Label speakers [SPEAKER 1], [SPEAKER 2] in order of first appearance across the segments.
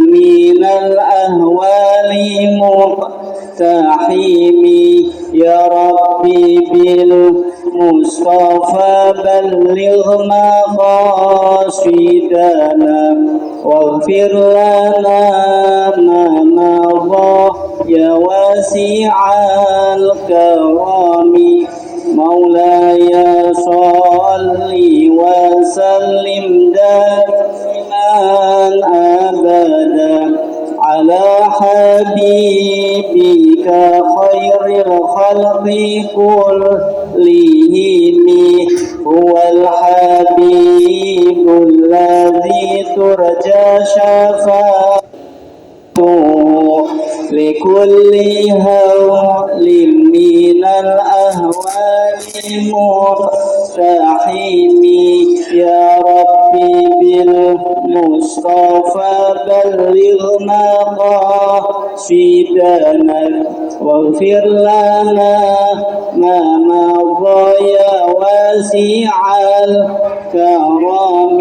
[SPEAKER 1] من الأهوال مقتحمي يا ربي بالمصطفى بلغ مقاصدنا واغفر لنا ما مضى يا واسع الكرم مولاي صل وسلم دائما أبدا على حبيبك خير الخلق كلهم هو الحبيب الذي ترجى شفاعته لكل هول من الأهوال مقتحم يا ربي بالمصطفى بلغ مقاصدنا واغفر لنا ما مضى يا واسع الكرم.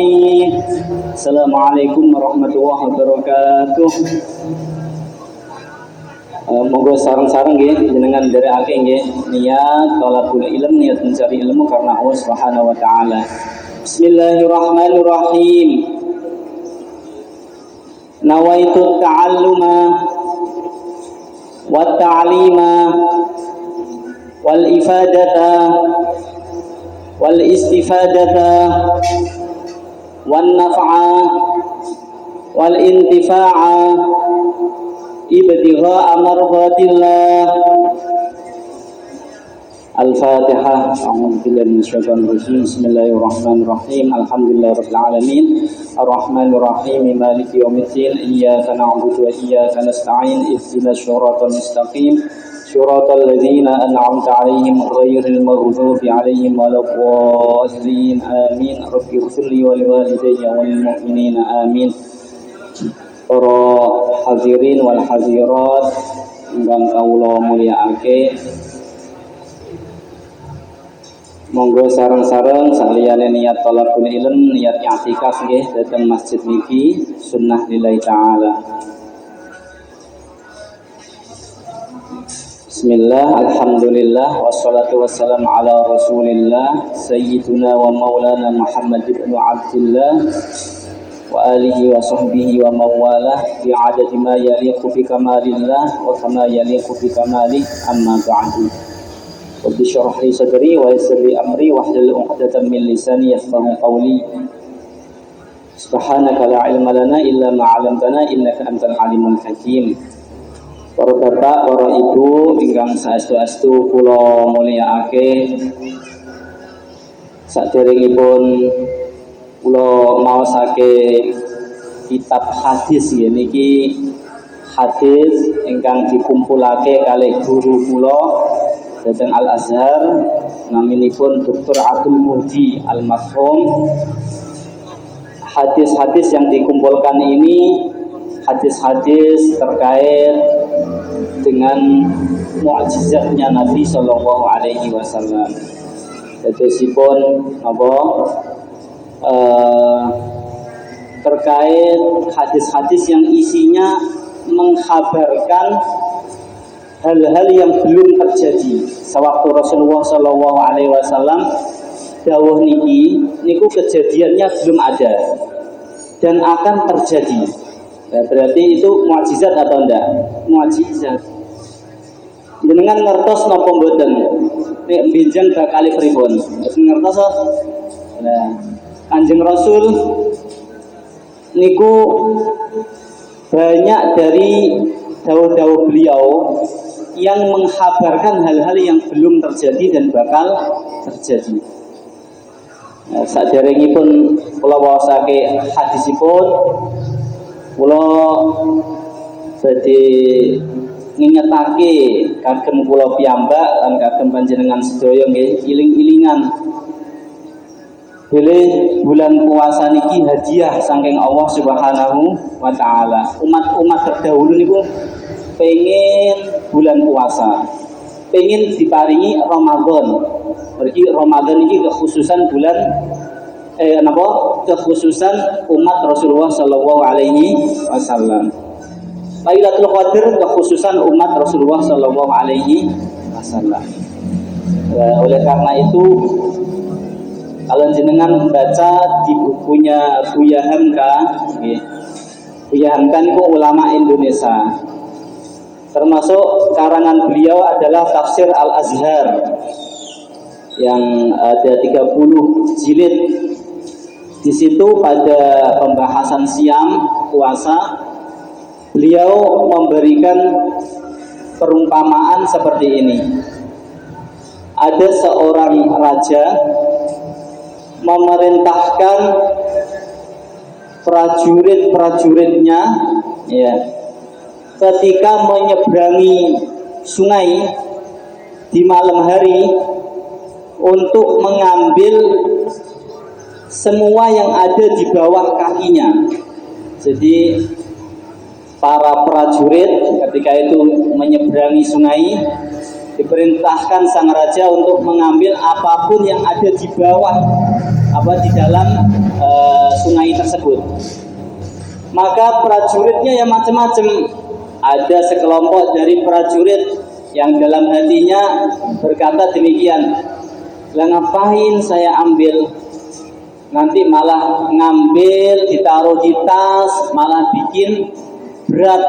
[SPEAKER 1] Assalamualaikum warahmatullahi wabarakatuh. Monggo sareng-sareng nggih jenengan nderekake nggih niat thalabul ilm, niat mencari ilmu karena Allah Subhanahu wa taala. Bismillahirrahmanirrahim. Nawaitu ta'alluma wat ta'lima wal ifadata wal istifadata wan naf'a wal intifa'a ibtigha'a mardatillah. Al-Fatihah. A'udzu billahi minasyaitonir rajim. Bismillahirrahmanirrahim. Alhamdulillahirabbil alamin. Arrahmanir rahim. Maliki yaumiddin. Iyyaka na'budu wa iyyaka nasta'in. Ihdinas shiratal mustaqim. Shiratal ladzina an'amta 'alaihim ghairil maghdubi 'alaihim waladdallin. Amin. Rabbi ighfirli wa liwalidayya wal mu'minina. Amin. Para hadirin wal hadirat ingkang kawula mulyaake, monggo sareng-sareng saliyane niat thalabul ilm, niat i'tikaf nggih dhateng masjid niki sunnah lillahi taala. Bismillah, alhamdulillah, wassalatu wassalamu ala rasulillah sayyidina wa maulana Muhammad ibn Abdillah wa alihi wa sahbihi wa mawalah bi adadi ma yaliqu bi kamalillah wa kama yaliqu bi kamali, amma ba'du. Rabbi shrah li sadri wa yassir li amri wahlul 'uqdatam min lisani yafqahu qawli. Subhanaka la ilma lana illa ma 'allamtana innaka antal alimul hakim. Para bapak, para ibu ingkang saestu-estu kula mulyaake, saderengipun kula maosake kitab hadis ya niki hadis ingkang dikumpulake kalih guru kula dhateng Al Azhar, naminipun Dr. Abdul Muhdi Al Mafhum. Hadis-hadis yang dikumpulkan ini hadis-hadis terkait dengan mukjizatnya Nabi Sallallahu Alaihi Wasallam. Dadosipun apa? Terkait hadis-hadis yang isinya mengkhabarkan hal-hal yang belum terjadi sewaktu Rasulullah Shallallahu Alaihi Wasallam dawuh niki niku kejadiannya belum ada dan akan terjadi. Nah, berarti itu mukjizat atau enggak? Mukjizat. Jenengan ngertos napa mboten? Nek benjang bakal pripun? Ngertos? Nah, Kanjeng Rasul niku banyak dari dawuh-dawuh beliau yang menghabarkan hal-hal yang belum terjadi dan bakal terjadi. Nah, saderengipun kula waosake hadisipun, kula badhe ngingetake kagem kula piyambak lan kagem panjenengan sedaya nggih iling-ilingan bilih bulan puasa niki hadiah saking Allah Subhanahu wa taala. Umat-umat terdahulu niku pengen bulan puasa, pengen diparingi Ramadan. Berarti Ramadan ini kekhususan bulan kekhususan umat Rasulullah Shallallahu Alaihi wasallam. Lailatul Qadar kekhususan umat Rasulullah Shallallahu Alaihi Wasallam. Oleh karena itu, kalau jenengan membaca di bukunya Buya Hamka, Buya Hamka itu ulama Indonesia. Termasuk karangan beliau adalah Tafsir Al-Azhar yang ada 30 jilid. Di situ pada pembahasan siam puasa, beliau memberikan perumpamaan seperti ini. Ada seorang raja memerintahkan prajurit-prajuritnya, ya, ketika menyeberangi sungai di malam hari untuk mengambil semua yang ada di bawah kakinya. Jadi para prajurit ketika itu menyeberangi sungai diperintahkan sang raja untuk mengambil apapun yang ada di bawah di dalam sungai tersebut. Maka prajuritnya yang macam-macam. Ada sekelompok dari prajurit yang dalam hatinya berkata demikian, lah ngapain saya ambil, nanti malah ngambil ditaruh di tas, malah bikin berat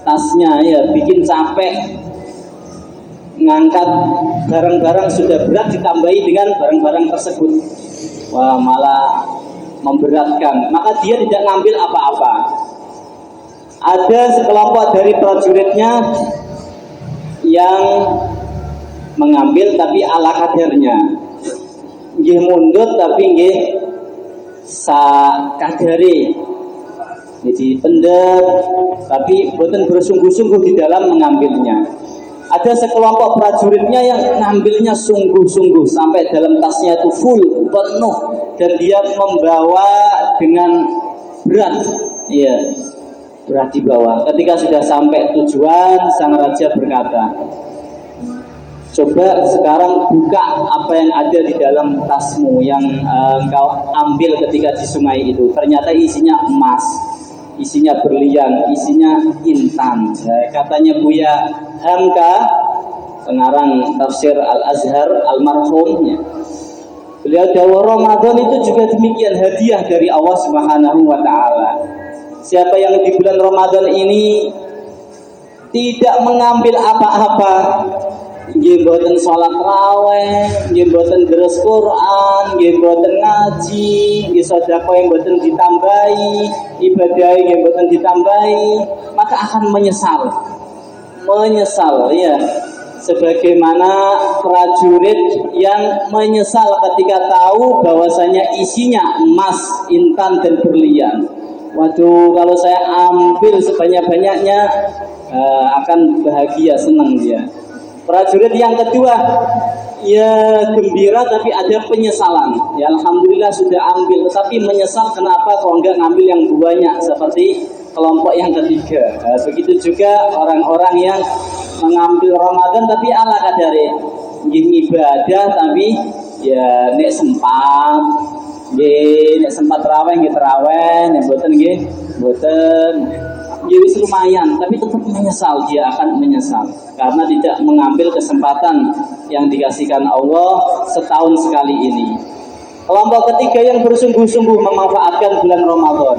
[SPEAKER 1] tasnya, ya bikin capek. Ngangkat barang-barang sudah berat ditambahi dengan barang-barang tersebut, wah malah memberatkan. Maka dia tidak ngambil apa-apa. Ada sekelompok dari prajuritnya yang mengambil tapi ala kadarnya, nggih mundut tapi nggih sakadare. Jadi pendet tapi boten bersungguh-sungguh di dalam mengambilnya. Ada sekelompok prajuritnya yang ngambilnya sungguh-sungguh sampai dalam tasnya itu full penuh dan dia membawa dengan berat, ya berat di bawah. Ketika sudah sampai tujuan, sang raja berkata, coba sekarang buka apa yang ada di dalam tasmu yang engkau ambil ketika di sungai itu. Ternyata isinya emas, isinya berlian, isinya intan. Katanya Buya Hamka, pengarang Tafsir Al-Azhar almarhum, ya, beliau dawuh Ramadan itu juga demikian, hadiah dari Allah Subhanahu wa taala. Siapa yang di bulan Ramadan ini tidak mengambil apa-apa, nggih mboten salat raweh, nggih mboten deres Quran, nggih mboten ngaji, nggih sedekah yang mboten ditambahi, ibadah yang mboten ditambahi, maka akan menyesal, ya. Sebagaimana prajurit yang menyesal ketika tahu bahwasanya isinya emas, intan dan berlian. Waduh, kalau saya ambil sebanyak-banyaknya akan bahagia, senang dia. Prajurit yang kedua, ya gembira tapi ada penyesalan. Ya alhamdulillah sudah ambil, tetapi menyesal kenapa kalau enggak ngambil yang banyak seperti kelompok yang ketiga. Begitu juga orang-orang yang mengambil Ramadan tapi ala kadare, ibadah tapi ya nek sempat, nek sempat terawih nggih terawih, nek mboten nggih mboten. Jadi lumayan, tapi tetap menyesal, dia akan menyesal karena tidak mengambil kesempatan yang dikasihkan Allah setahun sekali ini. Kelompok ketiga yang bersungguh-sungguh memanfaatkan bulan Ramadan,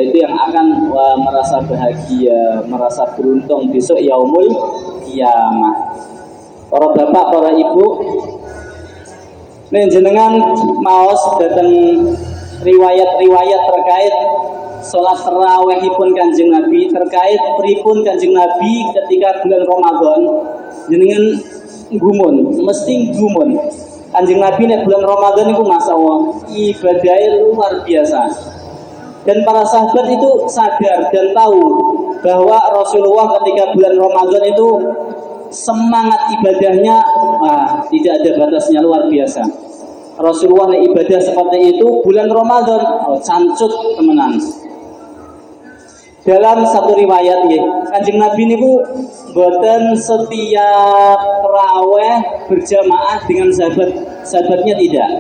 [SPEAKER 1] itu yang akan merasa bahagia, merasa beruntung besok yaumul qiyamah. Para bapak, para ibu, jenengan maos datang riwayat-riwayat terkait sholat tarawihipun Kanjeng Nabi, terkait pripun Kanjeng Nabi ketika bulan Ramadan, jenengan gumun, mesti gumun. Kanjeng Nabi nek bulan Ramadan itu masyaallah ibadahnya luar biasa. Dan para sahabat itu sadar dan tahu bahwa Rasulullah ketika bulan Ramadan itu semangat ibadahnya tidak ada batasnya, luar biasa. Rasulullah nek ibadah seperti itu bulan Ramadan cancut temenan. Dalam satu riwayat ya, Kanjeng Nabi niku boten setiap tarawih berjamaah dengan sahabatnya tidak.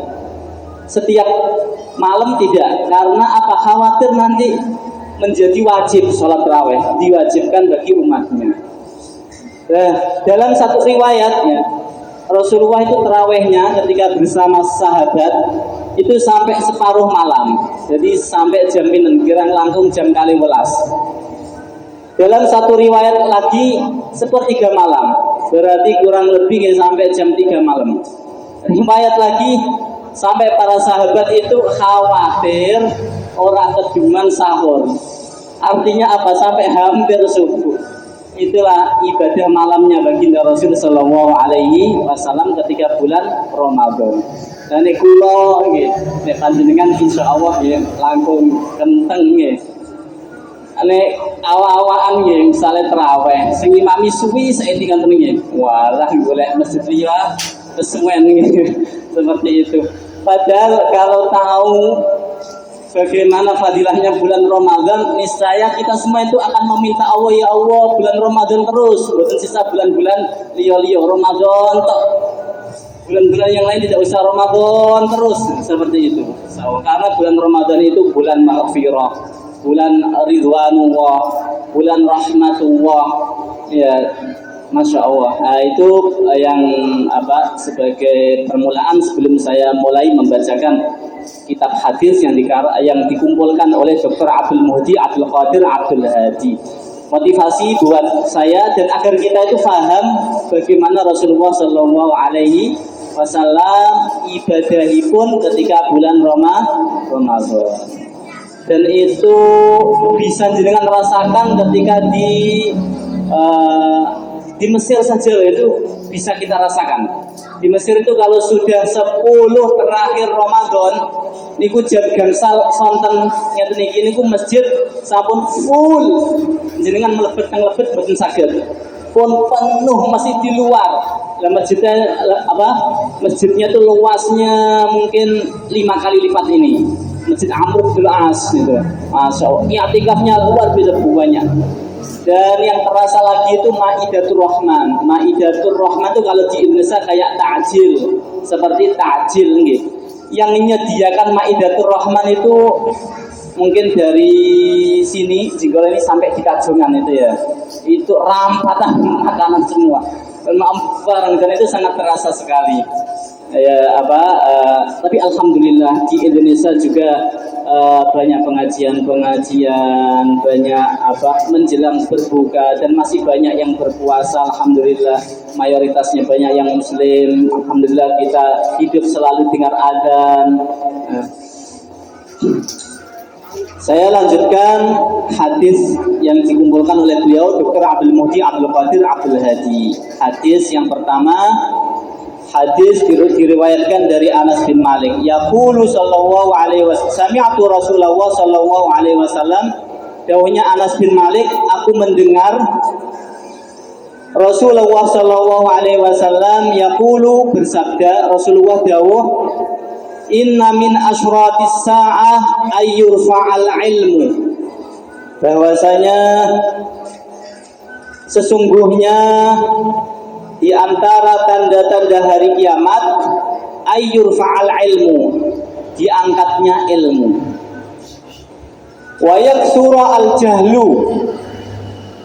[SPEAKER 1] Setiap malam tidak, karena apa? Khawatir nanti menjadi wajib sholat tarawih, diwajibkan bagi umatnya. Nah, dalam satu riwayatnya Rasulullah itu tarawihnya ketika bersama sahabat itu sampai separuh malam, jadi sampai jam pinen, kira langkung jam 12. Dalam satu riwayat lagi sepertiga malam, berarti kurang lebih sampai jam 3 malam. Riwayat lagi sampai para sahabat itu khawatir orang keduman sahur. Artinya apa? Sampai hampir subuh. Itulah ibadah malamnya baginda Rasul sallallahu alaihi wasallam ketika bulan Ramadan. Dan kula nggih nek panjenengan insyaallah nggih langkung kenteng nggih. Nek awak-awakan nggih misale tarawih sing imami suwi saendi kanten nggih. Walah golek masjid liya kesuwen nggih. Seperti itu. Padahal kalau tahu bagaimana fadilahnya bulan Ramadan, niscaya kita semua itu akan meminta Allah, ya Allah bulan Ramadan terus, bukan sisa bulan-bulan liyo-liyo Ramadan toh. Bulan-bulan yang lain tidak usah Ramadan terus, seperti itu. So, karena bulan Ramadan itu bulan maghfirah, bulan ridwanullah, bulan rahmatullah. Ya, Masya Allah. Nah, itu yang sebagai permulaan sebelum saya mulai membacakan kitab hadis yang dikumpulkan oleh Dr. Abdul Muhdi Abdul Qadir Abdul Hadi. Motivasi buat saya dan agar kita itu paham bagaimana Rasulullah Shallallahu Alaihi Wasallam ibadahipun ketika bulan Ramadan. Dan itu bisa jenengan rasakan ketika di Mesir saja itu bisa kita rasakan. Di Mesir itu kalau sudah 10 terakhir Ramadan niku jam gangsal sonten ngeten iki niku masjid sampun full. Jenengan mlebet boten saged. Pun penuh masih di luar. Lah masjidnya itu luasnya mungkin 5 kali lipat ini. Masjid Amr bin As gitu. Masyaallah. I'tikafnya luar biasa banyak. Dan yang terasa lagi itu Maidatul Rahman. Maidatul Rahman itu kalau di Indonesia kayak takjil, seperti takjil nggih. Yang menyediakan Maidatul Rahman itu mungkin dari sini Jenggol ini sampai di Kajungan itu ya. Itu rampatan makanan semua. Dan itu sangat terasa sekali. Tapi alhamdulillah di Indonesia juga banyak pengajian, banyak menjelang berbuka dan masih banyak yang berpuasa. Alhamdulillah mayoritasnya banyak yang muslim. Alhamdulillah kita hidup selalu dengar adzan. Saya lanjutkan hadis yang dikumpulkan oleh beliau Dr. Abdul Muhdi Abdul Qadir Abdul Hadi. Hadis yang pertama, hadis diriwayatkan dari Anas bin Malik. Yaqulu sallallahu alaihi wasallam, sami'tu Rasulullah sallallahu alaihi wasallam. Dawuhnya Anas bin Malik, aku mendengar Rasulullah sallallahu alaihi wasallam yaqulu, bersabda, Rasulullah dawuh, inna min asyratis sa'ah ayyurfa'al ilmu. Bahwasanya sesungguhnya di antara tanda-tanda hari kiamat ayyurfa'al ilmu, diangkatnya ilmu. Wa yaksura al jahlu,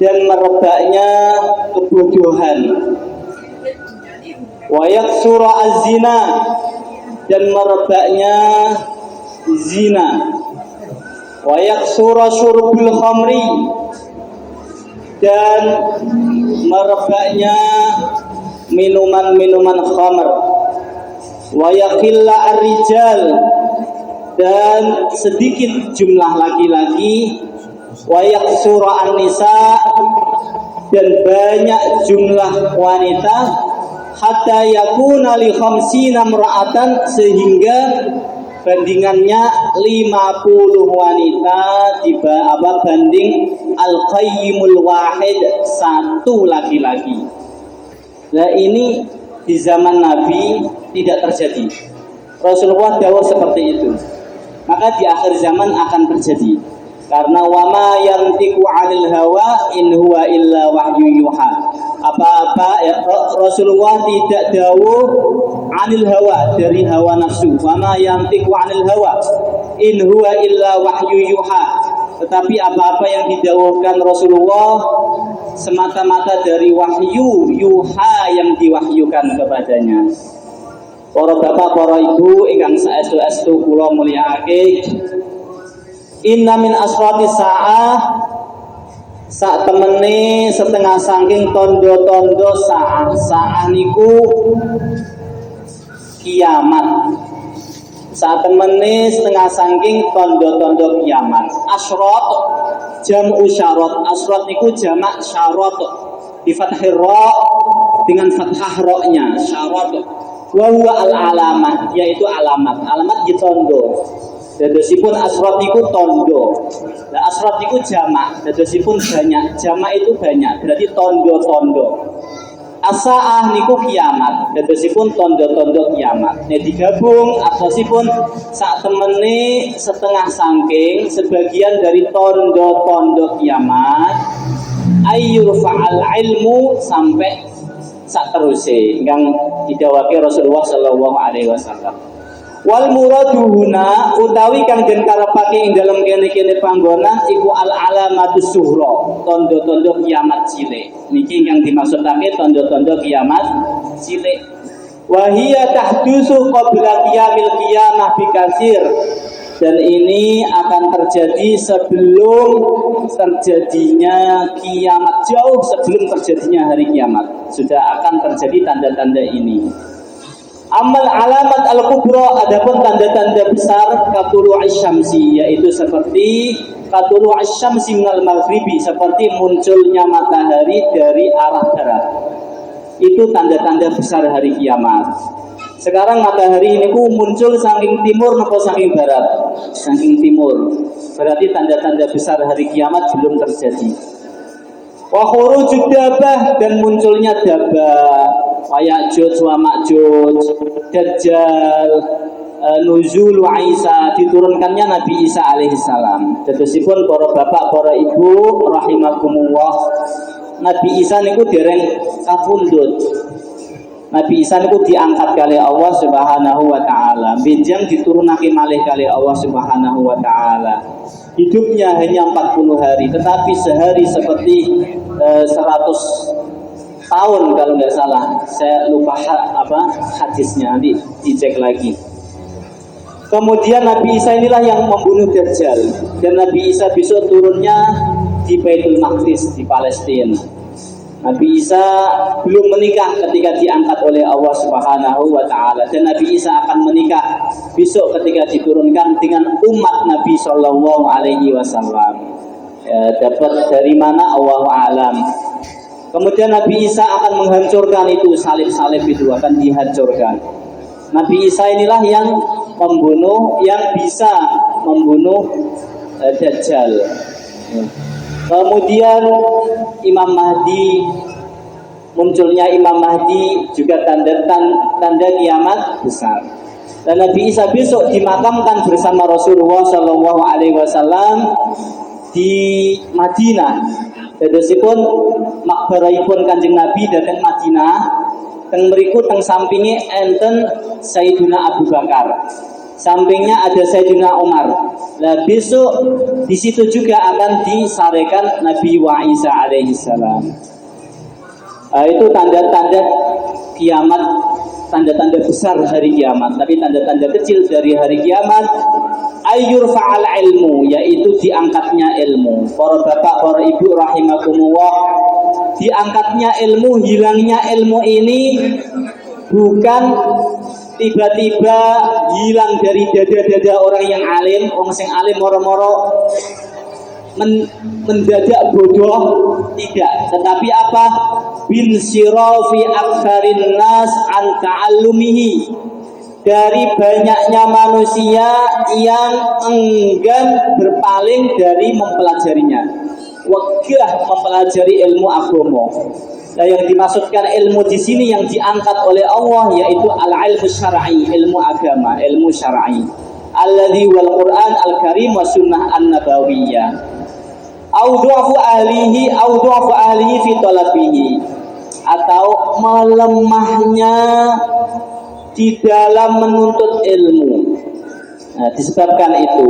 [SPEAKER 1] dan merebaknya kebodohan. Wa yaksura az zina, dan merebaknya zina. Wa yaksura syurbul khamri, dan merebaknya minuman-minuman khamr. Wa yakhilla ar-rijal, dan sedikit jumlah laki-laki. Wa yaksura an-nisa, dan banyak jumlah wanita. Hatta yakuna li khamsina imra'atan, sehingga bandingannya 50 wanita banding al-qayyimul wahid, satu laki-laki. Nah ini di zaman Nabi tidak terjadi. Rasulullah dawuh seperti itu. Maka di akhir zaman akan terjadi. Karena wama yantiqu 'anil hawa in huwa illa wahyu yuha. Apa-apa ya, Rasulullah tidak dawuh 'anil hawa, dari hawa nafsu. Wama yantiqu 'anil hawa in huwa illa wahyu yuha. tetapi apa-apa yang didawuhkan Rasulullah semata-mata dari wahyu yuha yang diwahyukan kepadanya. Para bapak, para ibu ingkang saestu-estu kula mulyakake, inna min asrati sa'ah, sak temene setengah saking tondo-tondo sa'ah. Sa'ah niku kiamat. Sak temene setengah saking tondo-tondo kiamat. Asrat jam'u syarat. Asrat niku jamak syarat di fathir ra dengan fathah ra-nya, syarat. Wa huwa al-alamah, yaitu alamat. Alamat di tondo. Dadosipun asrat niku tondo. Nah, asrat niku jamak, dadosipun banyak. Jamak itu banyak, berarti tondo-tondo. As-sa'ah niku kiamat, dadosipun tondo-tondo kiamat. Nek digabung atasipun sak temene setengah saking sebagian dari tondo-tondo kiamat. Ayyurfa'al ilmu sampai sak teruse ingkang didhawuhake Rasulullah sallallahu alaihi wasallam. Wal muradu huna utawi kang den karepake ing dalem kene-kene panggonan iku al alamatus sughra, tondo-tondo kiamat cilik. Niki ingkang dimaksudake tondo-tondo kiamat cilik. Wa hiya tahdusu qabla qiyamil qiyamah bikasir. Dan ini akan terjadi sebelum terjadinya kiamat, jauh sebelum terjadinya hari kiamat sudah akan terjadi tanda-tanda ini. Amal alamat al-kubra, adapun tanda-tanda besar katulu asyamsi, yaitu seperti katulu asyamsi minal maghribi, seperti munculnya matahari dari arah barat. Itu tanda-tanda besar hari kiamat. Sekarang matahari ini muncul saking timur atau saking barat? Saking timur. Berarti tanda-tanda besar hari kiamat belum terjadi. Wa khurujud dabah, dan munculnya dabah, Ya'juj wa Ma'juj, Dajjal, nuzul Isa, diturunkannya Nabi Isa alaihissalam. Dadosipun para bapak, para ibu rahimakumullah, Nabi Isa niku dereng kapundhut. Nabi Isa niku diangkat kali Allah Subhanahu wa taala, benjang diturunake malih kali Allah Subhanahu wa taala. Hidupnya hanya 40 hari, tetapi sehari seperti 100 tahun kalau nggak salah. Saya lupa hadisnya, nanti dicek lagi. Kemudian Nabi Isa inilah yang membunuh Dajjal, dan Nabi Isa besok turunnya di Baitul Maqdis di Palestina. Nabi Isa belum menikah ketika diangkat oleh Allah Subhanahu wa taala, dan Nabi Isa akan menikah besok ketika diturunkan dengan umat Nabi sallallahu alaihi wasallam. Dapat dari mana Allahu a'lam. Kemudian Nabi Isa akan menghancurkan itu, salib-salib itu akan dihancurkan. Nabi Isa inilah yang membunuh, yang bisa membunuh Dajjal. Kemudian Imam Mahdi, munculnya Imam Mahdi juga tanda kiamat besar. Dan Nabi Isa besok dimakamkan bersama Rasulullah Shallallahu Alaihi Wasallam di Madinah. Dadosipun makbaraipun Kanjeng Nabi dateng Madinah, teng mriku teng sampinge enten Sayyidina Abu Bakar. Sampingnya ada Sayyidina Umar. Nah, besok di situ juga akan disarekan Nabi Isa alaihi salam. Itu tanda-tanda kiamat, tanda-tanda besar hari kiamat. Tapi tanda-tanda kecil dari hari kiamat, ayyur fa'al ilmu, yaitu diangkatnya ilmu. Para bapak, para ibu rahimakumullah, diangkatnya ilmu, hilangnya ilmu ini bukan tiba-tiba hilang dari dada-dada orang yang alim. Orang yang alim moro-moro mendadak bodoh, tidak. Tetapi apa? Bin sirafi aktsarin nas an ta'allumihi, dari banyaknya manusia yang enggan berpaling dari mempelajarinya, wegah mempelajari ilmu agama. Nah, yang dimaksudkan ilmu di sini yang diangkat oleh Allah yaitu al-ilmu syar'i, ilmu agama, ilmu syar'i. Alladzi wal Qur'an al-Karim wa sunnah an-nabawiyyah. Au du'afu ahlihi fi talabihi, atau melemahnya di dalam menuntut ilmu. Nah, disebabkan itu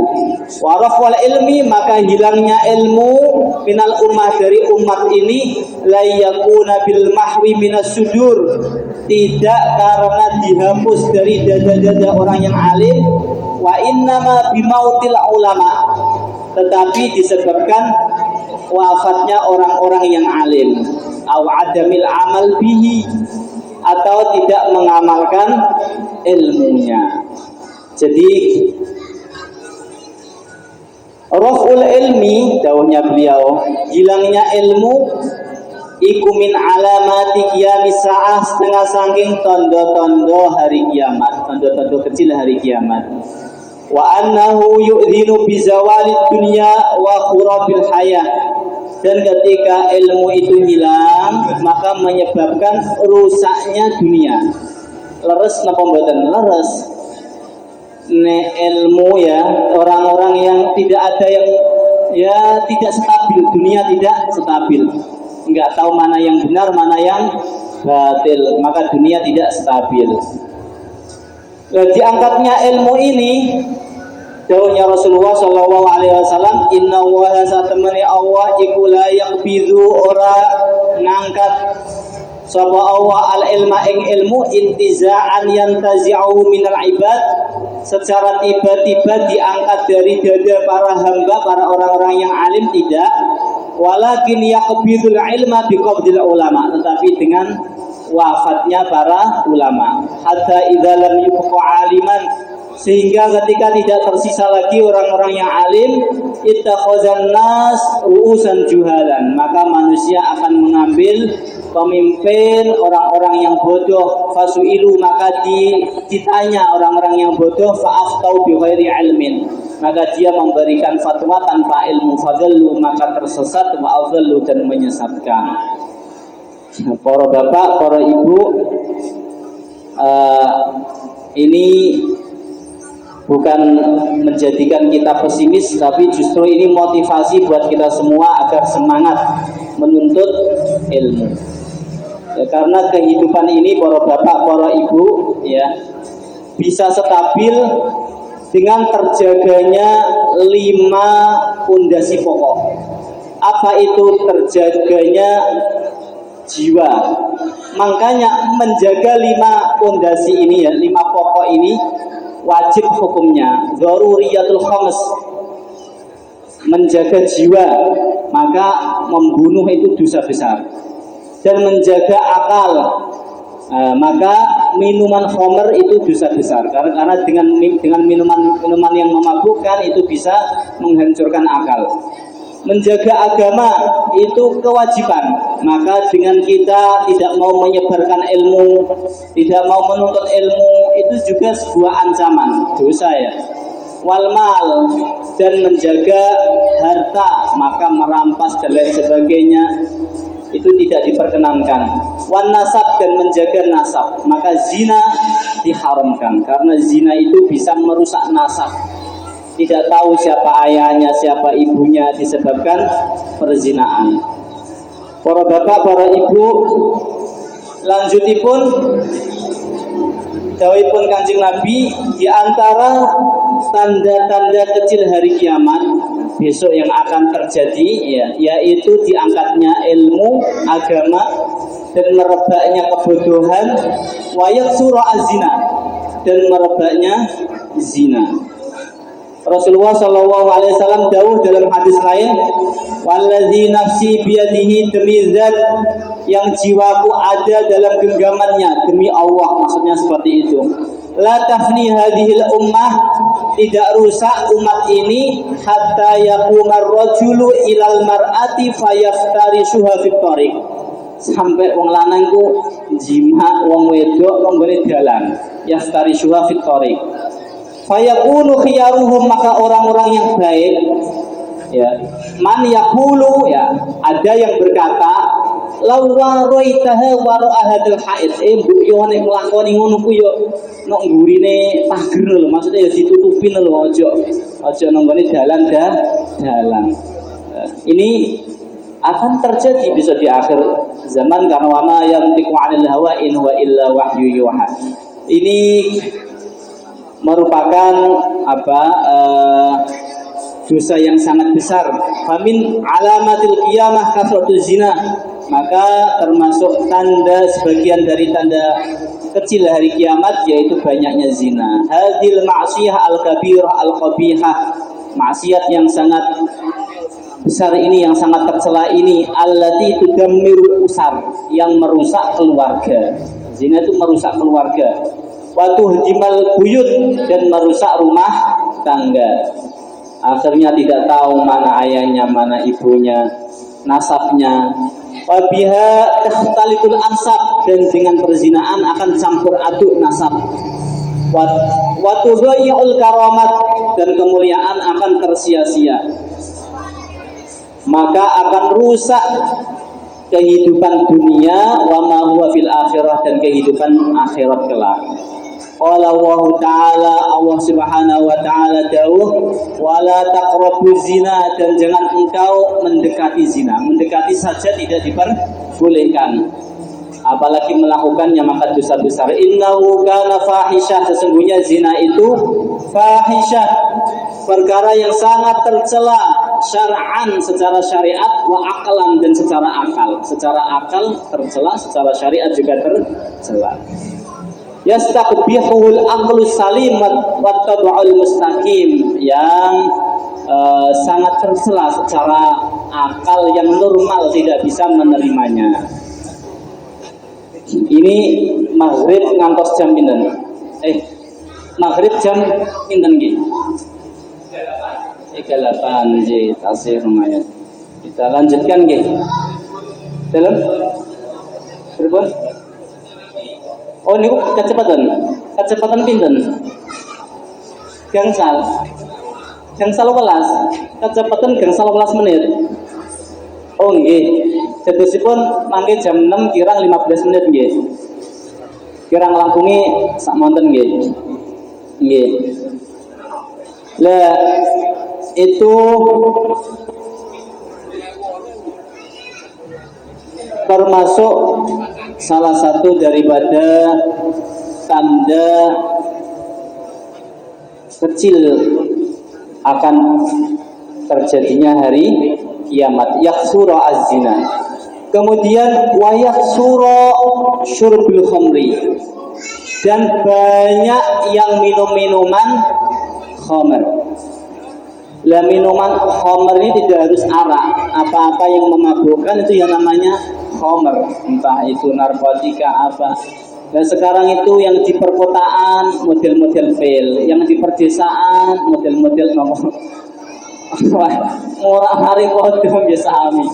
[SPEAKER 1] waraful ilmi, maka hilangnya ilmu minal ummah, dari umat ini, la yakuna bil mahwi minas sudur, tidak karena dihapus dari dada-dada orang yang alim, wa innama bimautil ulama, tetapi disebabkan wafatnya orang-orang yang alim, au adamil amal bihi, atau tidak mengamalkan ilmunya. Jadi raf'ul ilmi, dawuhnya beliau, hilangnya ilmu iku min alamati qiyamis sa'ah, setengah saking tondo-tondo hari kiamat, tondo-tondo kecil hari kiamat. Wa annahu yu'dhinu bizawalid dunya wa khurabil hayah, dan ketika ilmu itu hilang maka menyebabkan rusaknya dunia. Leres napa mboten leres? Ilmu ya, orang-orang yang tidak ada yang ya tidak stabil, dunia tidak stabil, nggak tahu mana yang benar mana yang batil, maka dunia tidak stabil. Diangkatnya ilmu ini, dawuhnya Rasulullah Shallallahu Alaihi Wasallam, Inna wa satamani Allah iku la yaqbidu, ora ngangkat sapa Allah al ilma ing ilmu intiza'an yantazi'u minal ibad, secara tiba-tiba diangkat dari dada para hamba, para orang-orang yang alim, tidak. Walakin yaqbidul ilma biqabdil ulama, tetapi dengan wafatnya para ulama. Hatta idza lam yubqa aliman, sehingga ketika tidak tersisa lagi orang-orang yang alim, ittakhazan nas ru'usan juhalan, maka manusia akan mengambil pemimpin orang-orang yang bodoh. Fasu'ilu, maka ditanya orang-orang yang bodoh, fa'aftau bi ghairi ilmin, maka dia memberikan fatwa tanpa ilmu. Fadhallu, maka tersesat, wa adhallu, dan menyesatkan. Para bapak, para ibu, ini bukan menjadikan kita pesimis, tapi justru ini motivasi buat kita semua agar semangat menuntut ilmu. Ya, karena kehidupan ini para bapak, para ibu, ya, bisa stabil dengan terjaganya 5 pondasi pokok. Apa itu terjaganya jiwa? Makanya menjaga 5 pondasi ini, ya, 5 pokok ini wajib hukumnya, daruriyatul khams. Menjaga jiwa, maka membunuh itu dosa besar. Dan menjaga akal, maka minuman khamr itu dosa besar, karena dengan minuman yang memabukkan itu bisa menghancurkan akal. Menjaga agama itu kewajiban, maka dengan kita tidak mau menyebarkan ilmu, tidak mau menuntut ilmu, itu juga sebuah ancaman, dosa, ya. Wal mal, dan menjaga harta, maka merampas dan lain sebagainya itu tidak diperkenankan. Wan nasab, dan menjaga nasab, maka zina diharamkan, karena zina itu bisa merusak nasab. Tidak tahu siapa ayahnya, siapa ibunya, disebabkan perzinaan. Para bapak, para ibu, lanjutipun dawuhipun Kanjeng Nabi, di antara tanda-tanda kecil hari kiamat besok yang akan terjadi, ya, yaitu diangkatnya ilmu agama dan merebaknya kebodohan, wa yaksura az-zina, dan merebaknya zina. Rasulullah Shallallahu Alaihi Wasallam dawuh dalam hadis lain, wallazi nafsi biyadihi, demi zat yang jiwaku ada dalam genggamannya, demi Allah, maksudnya seperti itu. La tafni hadhil ummah, tidak rusak umat ini, hatta yaqumar rajulu ilal mar'ati fayaftarisuha fit thariq, sampai wong lanang ku jima wong wedok nang gone dalan, yaftarisuha fit thariq. Fayaqulu khiyaruhum, maka orang-orang yang baik, ya, man yaqulu, ya, ada yang berkata, law waraitaha wara'ahadul haid, mbok yo nek nglakoni ngono ku yo nok ngurine pager lho, maksudnya ya ditutupin lho, aja nang gone dalan. Ini akan terjadi bisa di akhir zaman, karena wama yantiqu 'anil hawa in huwa illa wahyu yuha. Ini merupakan dosa yang sangat besar. Famin alamatil qiyamah kasratul zina, maka termasuk tanda, sebagian dari tanda kecil hari kiamat yaitu banyaknya zina. Hadil ma'siyah al-kabirah al-qabihah, maksiat yang sangat besar ini, yang sangat tercela ini, allati tudammirul usar, yang merusak keluarga. Zina itu merusak keluarga. Wa tuhdimal buyut, dan merusak rumah tangga. Akhirnya tidak tahu mana ayahnya, mana ibunya, nasabnya. Wabiha takhtalikul ansab, dan dengan perzinaan akan campur aduk nasab. Wa tudhayyul karamat, dan kemuliaan akan tersia-sia. Maka akan rusak kehidupan dunia, wa ma huwa fil akhirah, dan kehidupan akhirat kelak. Qala Allah Ta'ala, Allah Subhanahu wa Ta'ala dawuh, wala taqrabuz zina, dan jangan engkau mendekati zina. Mendekati saja tidak diperbolehkan, apalagi melakukannya maka dosa besar. Innahu kana fahisyah, sesungguhnya zina itu fahisyah, perkara yang sangat tercela syar'an, secara syariat, wa aqlan, dan secara akal. Secara akal tercela, secara syariat juga tercela. Yastaqbihul aqlus salim wa tabu'ul mustaqim, yang sangat tercela secara akal yang normal tidak bisa menerimanya. Ini maghrib ngantos jam pinten? Maghrib jam pinten nggih? 38 nggih, tasih lumayan. Kita lanjutkan nggih. Dalam berapa? Oh niku kecepatan pinten? Gangsal 11, kecepatan gangsal 11 menit. Oh nggih, jadosipun mangke jam 6 kirang 15 menit nggih. Kirang langkungi sak monten nggih. Nggih. Lah itu termasuk salah satu daripada tanda kecil akan terjadinya hari kiamat. Yaksura az-zina, kemudian wa yaksura syurbul khamri, dan banyak yang minum-minuman khamr. Lah minuman khamr ini tidak harus arak, apa-apa yang memabukkan itu yang namanya khamr, entah itu narkotika apa. Dan sekarang itu yang di perkotaan model-model pil, yang di perdesaan model-model nomor murah hari kodong ya sami.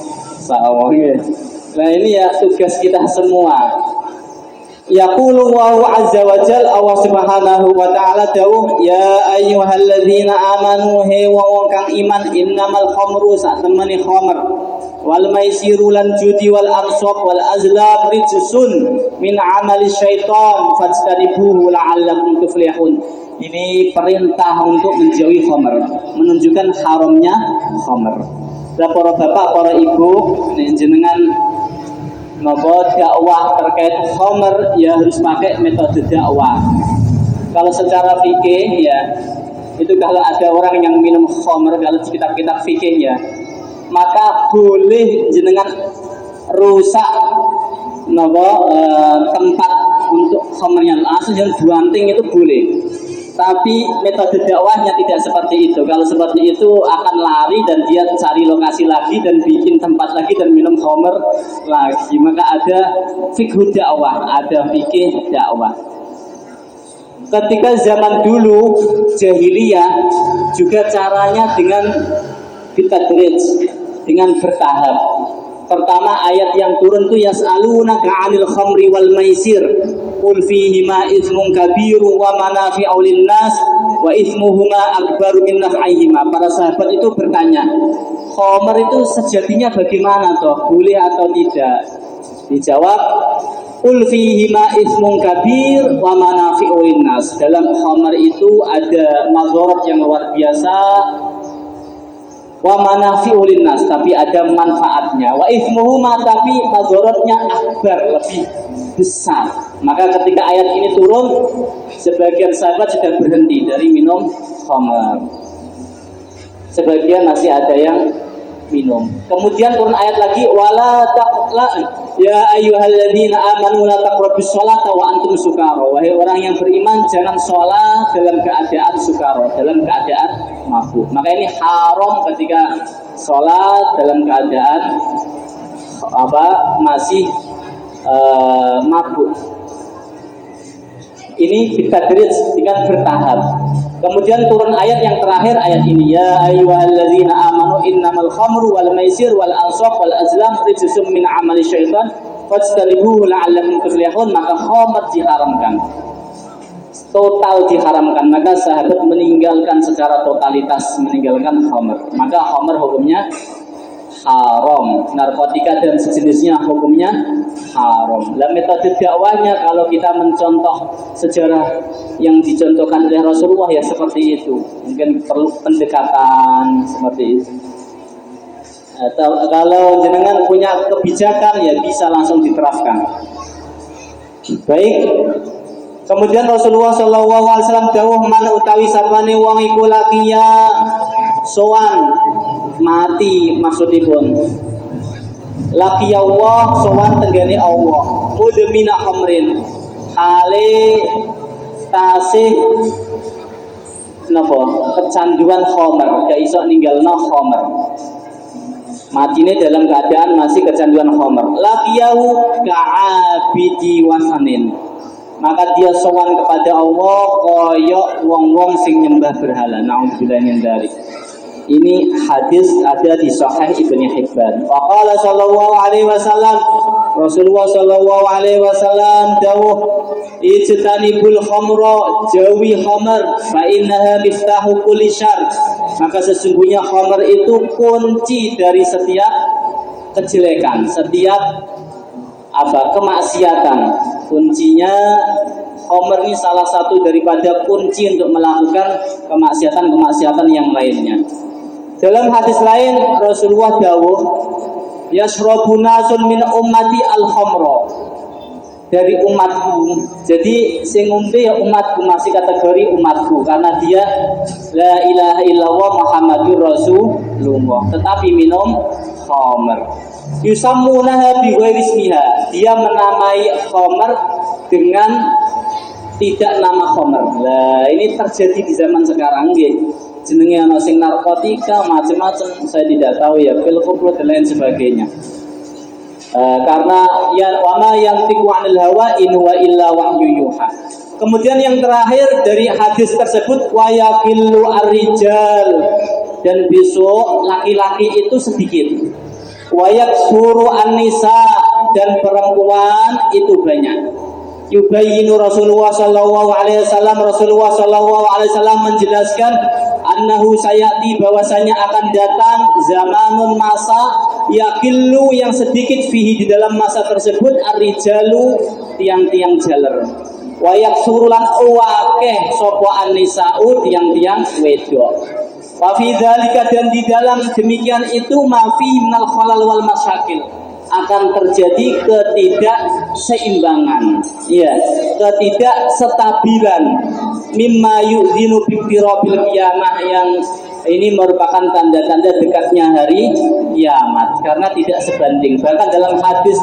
[SPEAKER 1] Nah ini ya tugas kita semua. Yaqulu Allahu azza wa jalla, Allah Subhanahu wa ta'ala dawuh, ya ayyuhalladzina amanu, he wong kang iman, innamal khamru, sak temene khamr, wal maisiru lan judi wal ansab wal azlam rijsun min amali syaitan fajtanibuhu la'allakum tuflihun. Ini perintah untuk menjauhi khamr, menunjukkan haramnya khamr. Lah para bapak, para ibu, jenengan napa dakwah terkait khamr ya harus pakai metode dakwah. Kalau secara fikih ya, itu kalau ada orang yang minum khamr, kalau di kitab-kitab fikih ya, maka boleh jenengan rusak napa tempat untuk khamrnya, asal yang duanting itu boleh. Tapi metode dakwahnya tidak seperti itu. Kalau seperti itu akan lari dan dia cari lokasi lagi dan bikin tempat lagi dan minum khamr lagi. Maka ada fikih dakwah, ada fikih dakwah. Ketika zaman dulu jahiliyah juga caranya dengan bitadrij, dengan bertahap. Pertama ayat yang turun itu yas'alunaka 'anil khamri wal maisir qul fihima itsmun kabirun wa manafi'u lin-nas wa itsmuhuma akbaru min naf'ihima. Para sahabat itu bertanya, khamr itu sejatinya bagaimana toh, boleh atau tidak? Dijawab, qul fihima itsmun kabir wa manafi'u lin-nas. Dalam khamr itu ada mazharat yang luar biasa, wa manafi'u linnas, tapi ada manfaatnya, wa itsmuhuma, tapi madharatnya akbar, lebih besar. Maka ketika ayat ini turun, sebagian sahabat sudah berhenti dari minum khamar. Sebagian masih ada yang minum. Kemudian turun ayat lagi, wala taqla ya ayyuhalladzina amanu la taqrabus sholata wa antum sukara. Wahai orang yang beriman, jangan sholat dalam keadaan sukara, dalam keadaan mabuk. Maka ini haram ketika sholat dalam keadaan masih mabuk. Ini bitadrij, dengan bertahap. Kemudian turun ayat yang terakhir, ayat ini, ya ayyuhalladzina amanu innamal khamru wal maisir wal ansab wal azlam rijsum min amali syaitan fajtanibuhu la'allakum tuflihun. Maka khamr diharamkan, total diharamkan. Maka sahabat meninggalkan secara totalitas, meninggalkan khamr. Maka khamr hukumnya haram, narkotika dan sejenisnya hukumnya haram. Dalam metode dakwahnya, kalau kita mencontoh sejarah yang dicontohkan oleh Rasulullah, ya seperti itu. Mungkin perlu pendekatan seperti itu. Atau kalau jenengan punya kebijakan, ya bisa langsung diterapkan. Baik. Kemudian Rasulullah SAW dawuh, man utawi sapane wong iku lakiya sowan mati, maksudipun laki Allah sowan tenggane Allah mudmina khamrin hale tasih napa kecanduan khamr, gak iso ninggalno khamr, matine dalam keadaan masih kecanduan khamr. Lakiyahu ka'abidi wasanin, maka dia sowan kepada Allah koyok wong-wong sing nyembah berhala. Nauzubillah min dzalik. Ini hadis ada di Sahih Ibnu Hibban. Waqala sallallahu alaihi wasallam, Rasulullah sallallahu alaihi wasallam dawuh, ijtanibul khamra, jauhi khamr, fa innaha miftahu kulli syarr. Maka sesungguhnya khamr itu kunci dari setiap kejelekan, setiap kemaksiatan. Kuncinya khamr ini salah satu daripada kunci untuk melakukan kemaksiatan-kemaksiatan yang lainnya. Dalam hadis lain Rasulullah dawuh, yashrabu nasun min ummati al-khamra, dari umatku. Jadi sing ngombe ya umatku, masih kategori umatku karena dia la ilaha illallah Muhammadur Rasulullah, tetapi minum khamr. Yusammunaha bi ghairi ismiha, dia menamai khamr dengan tidak nama khamr. Lah ini terjadi di zaman sekarang nggih. Jenenge ana sing narkotika macam-macam, saya tidak tahu ya, pil koplo dan lain sebagainya. Karena ya wama yang tiku anil hawa in wa illa wahyu yuha. Kemudian yang terakhir dari hadis tersebut, wa yaqillu ar-rijal, dan besok laki-laki itu sedikit. Wa yaksuru an-nisa, dan perempuan itu banyak. Yubayyinu Rasulullah sallallahu alaihi wasallam, Rasulullah sallallahu alaihi wasallam menjelaskan annahu sayati, bahwasanya akan datang zamanun, masa yakillu yang sedikit fihi, di dalam masa tersebut ar-rijalu, tiang-tiang jaler, wa yaksurulan uwakeh sapa an-nisa'u, tiang-tiang wedok. Wa fi dzalika, dan di dalam demikian itu ma fi minal khalal wal masyakil, akan terjadi ketidakseimbangan, ya, ketidakstabilan, mimma yu'dhinu biqtirabil qiyamah, yang ini merupakan tanda-tanda dekatnya hari kiamat karena tidak sebanding. Bahkan dalam hadis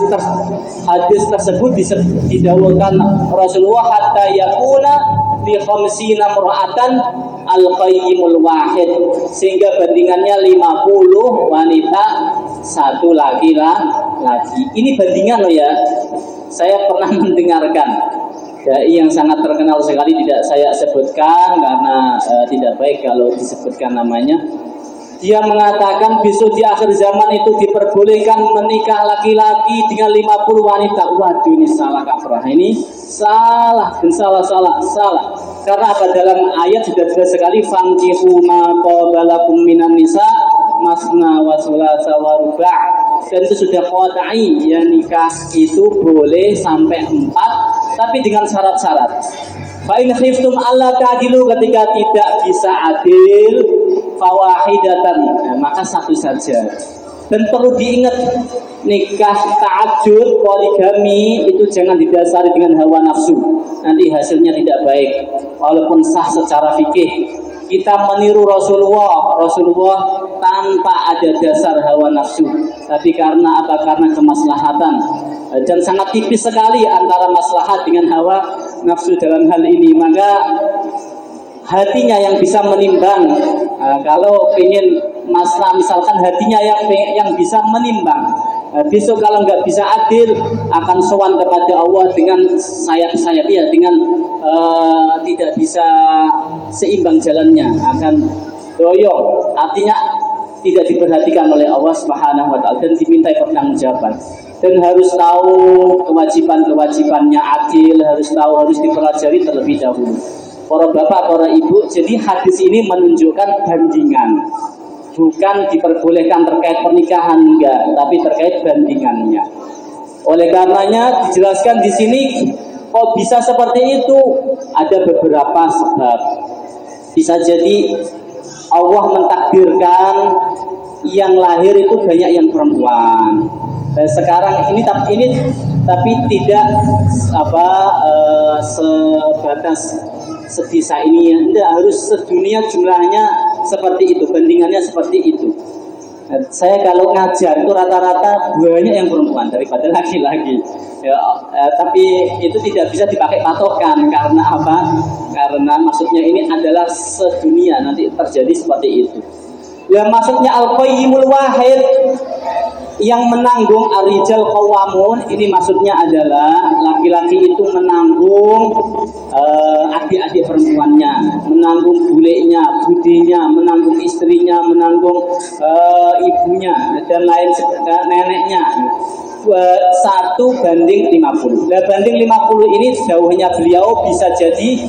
[SPEAKER 1] tersebut didawuhkan Rasulullah, hatta yakuna bi khamsina mura'atan al-qayyimul wahid, sehingga bandingannya 50 wanita, satu laki-laki. Ini bandingan loh ya. Saya pernah mendengarkan dai yang sangat terkenal sekali, tidak saya sebutkan karena tidak baik kalau disebutkan namanya. Dia mengatakan besok di akhir zaman itu diperbolehkan menikah laki-laki dengan 50 wanita. Waduh, ini salah kaprah, ini salah dan salah. Karena apa? Dalam ayat sudah jelas sekali, fankihu ma qabalakum minan nisa masna wa thulatsa wa ruba', dan itu sudah qat'i, ya, nikah itu boleh sampai 4, tapi dengan syarat-syarat. Fa in khiftum alla ta'dilu, ketika tidak bisa adil, fawahidatan, maka satu saja. Dan perlu diingat, nikah ta'addud, poligami itu jangan didasari dengan hawa nafsu, nanti hasilnya tidak baik walaupun sah secara fikih. kita meniru Rasulullah tanpa ada dasar hawa nafsu, tapi karena apa? Karena kemaslahatan, dan sangat tipis sekali antara maslahat dengan hawa nafsu dalam hal ini. Maka hatinya yang bisa menimbang. Kalau ingin masalah, misalkan hatinya yang bisa menimbang, besok kalau nggak bisa adil akan sowan kepada Allah dengan sayap-sayap, ya, dengan tidak bisa seimbang jalannya, akan doyong, artinya tidak diperhatikan oleh Allah Subhanahu wa taala dan dimintai pertanggungjawaban. Dan harus tahu kewajiban-kewajibannya adil, harus dipelajari terlebih dahulu. Para bapak, para ibu, jadi hadis ini menunjukkan bandingan, bukan diperbolehkan terkait pernikahan, enggak, tapi terkait bandingannya. Oleh karenanya dijelaskan di sini, kok bisa seperti itu? Ada beberapa sebab. Bisa jadi Allah mentakdirkan yang lahir itu banyak yang perempuan. Dan sekarang ini tapi tidak sebatas sedesa ini, ya, tidak harus sedunia jumlahnya seperti itu, bandingannya seperti itu. Saya kalau ngajar itu rata-rata banyak yang perempuan daripada laki-laki, ya, tapi itu tidak bisa dipakai patokan. Karena apa? Karena maksudnya ini adalah sedunia, nanti terjadi seperti itu. Ya, maksudnya al-qayyimul wahid, yang menanggung ar-rijal qawwamun, ini maksudnya adalah laki-laki itu menanggung adik-adik perempuannya, menanggung bulenya, budinya, menanggung istrinya, menanggung ibunya dan lain neneknya. 1:50. Nah, banding 50 ini jauhnya beliau bisa jadi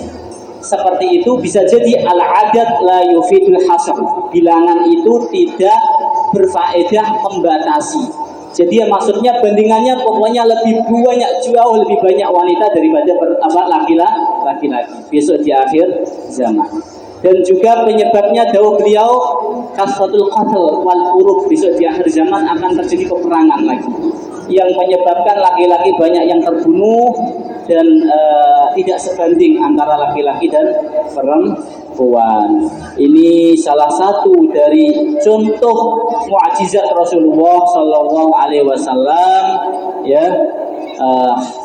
[SPEAKER 1] seperti itu, bisa jadi al-adad la yufidul hasr, bilangan itu tidak berfaedah membatasi. Jadi ya, maksudnya bandingannya pokoknya lebih banyak, jauh lebih banyak wanita daripada laki-laki besok di akhir zaman. Dan juga penyebabnya dawuh beliau kasratul qatl wal huruf, besok di akhir zaman akan terjadi peperangan lagi yang menyebabkan laki-laki banyak yang terbunuh dan tidak sebanding antara laki-laki dan perempuan. Ini salah satu dari contoh mukjizat Rasulullah Shallallahu Alaihi Wasallam, ya,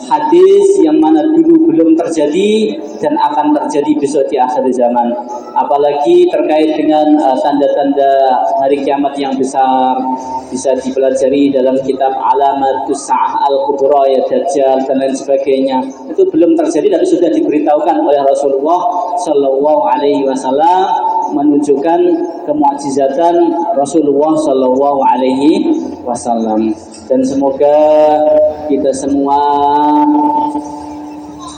[SPEAKER 1] hadis yang mana dulu belum terjadi dan akan terjadi besok di akhir zaman. Apalagi terkait dengan tanda-tanda hari kiamat yang besar, bisa dipelajari dalam kitab Alamatus Sa'ah Al-Kubra, ya, Dajjal dan lain sebagainya. Itu belum terjadi tapi sudah diberitahukan oleh Rasulullah Shallallahu Alaihi Wasallam, menunjukkan kemukjizatan Rasulullah Shallallahu Alaihi Wasallam. Dan semoga kita semua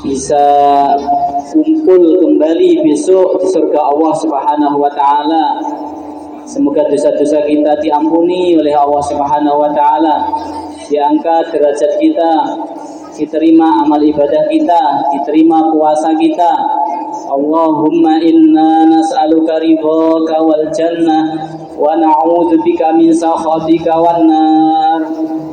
[SPEAKER 1] bisa kumpul kembali besok di surga Allah Subhanahu wa taala. Semoga dosa-dosa kita diampuni oleh Allah Subhanahu wa taala, diangkat derajat kita, diterima amal ibadah kita, diterima puasa kita. Allahumma inna nas'aluka ridhaka wal jannah wa na'udzu bika min sakhatika wan nar.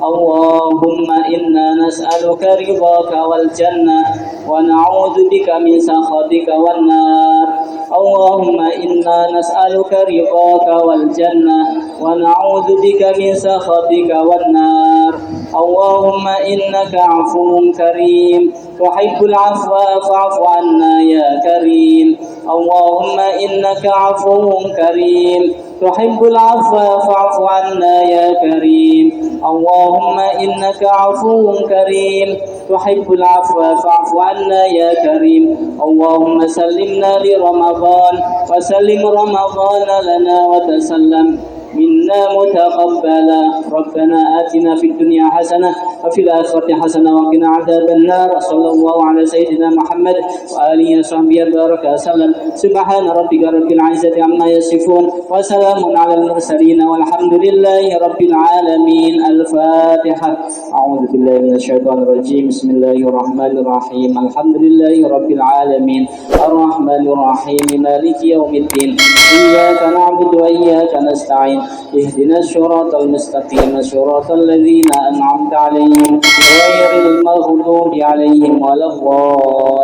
[SPEAKER 1] Allahumma inna nas'aluka ridhaka wal jannah wa na'udzu bika min sakhatika wan nar. Allahumma inna nas'aluka ridhaka wal jannah wa na'udzu bika min sakhatika wan nar. Allahumma innaka 'afuwun karim tuhibbul 'afwa fa'fu 'anna ya karim. Allahumma innaka 'afuwun karim tuhibbul 'afwa fa'fu 'anna ya karim. Allahumma innaka 'afuwun karim tuhibbul 'afwa fa'fu 'anna ya karim. Allahumma sallimna li Ramadan wa sallim Ramadan lana wa tasallam منا متقبلا. ربنا آتنا في الدنيا حسنة وفي الآخرة حسنة وقنا عذاب النار. صلى الله على سيدنا محمد وآله وصحبه وبارك وسلم. سبحان ربك رب العزة عما يصفون وسلام على المرسلين والحمد لله رب العالمين. الفاتحة. أعوذ بالله من الشيطان الرجيم. بسم الله الرحمن الرحيم. الحمد لله رب العالمين الرحمن الرحيم مالك يوم الدين. إياك نعبد وإياك نستعين. اهدنا الصراط المستقيم صراط الذين أنعمت عليهم غير المغضوب عليهم ولا الضالين.